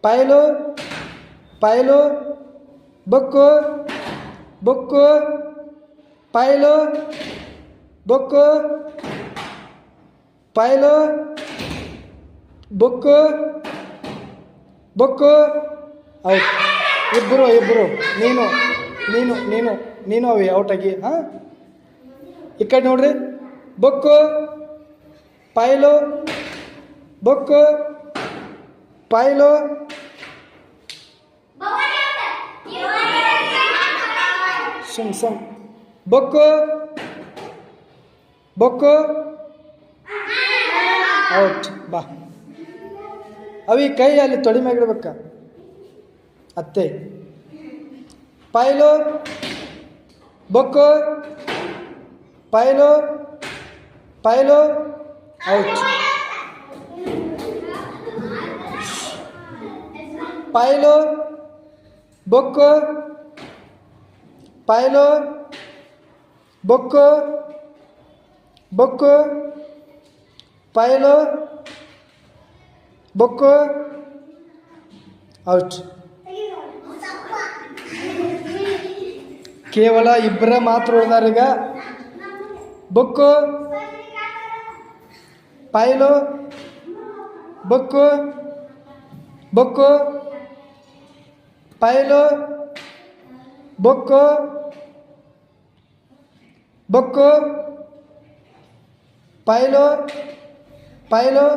ಪಾಯಲು ಪಾಯಲು ಬೊಕ್ಕು ಬೊಕ್ಕು ಪಾಯಲು ಬೊಕ್ಕು ಪಾಯಲು ಬೊಕ್ಕು ಬೊಕ್ಕು. Out. ಇಬ್ಬರು ನೀನು ನೀನು ನೀನು ನೀನು ಅವಿ ಔಟಾಗಿ. ಹಾಂ, ಈ ಕಡೆ ನೋಡ್ರಿ. ಬೊಕ್ಕು ಪಾಯಲು ಬೊಕ್ಕು ಪಾಯಲು. ಸುಮ್ ಬೊಕ್ಕು ಬೊಕ್ಕು. ಔಟ್. ಬಾ ಅವಿ ಕೈ ಅಲ್ಲಿ ತೊಡಿ ಮ್ಯಾಗಿಡ್ಬೇಕ. ಅತ್ತೆ ಪಾಯಲು ಬೊಕ್ಕು ಪಾಯಲು ಪಾಯಲು. ಔಟ್. ಪಾಯಲು ಬೊಕ್ಕು ಪಾಯಲು ಬೊಕ್ಕು ಬೊಕ್ಕು ಪಾಯಲು ಬೊಕ್ಕು. ಔಟ್. ಕೇವಲ ಇಬ್ಬರ ಮಾತ್ರ ಉಳಿದಾರೀಗ. ಬೊಕ್ಕು ಪಾಯಲು ಬೊಕ್ಕು ಬೊಕ್ಕು ಪಾಯಲು ಬೊಕ್ಕು ಬೊಕ್ಕು ಪಾಯಲು ಪಾಯಲು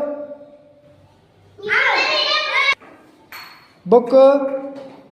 ಬೊಕ್ಕು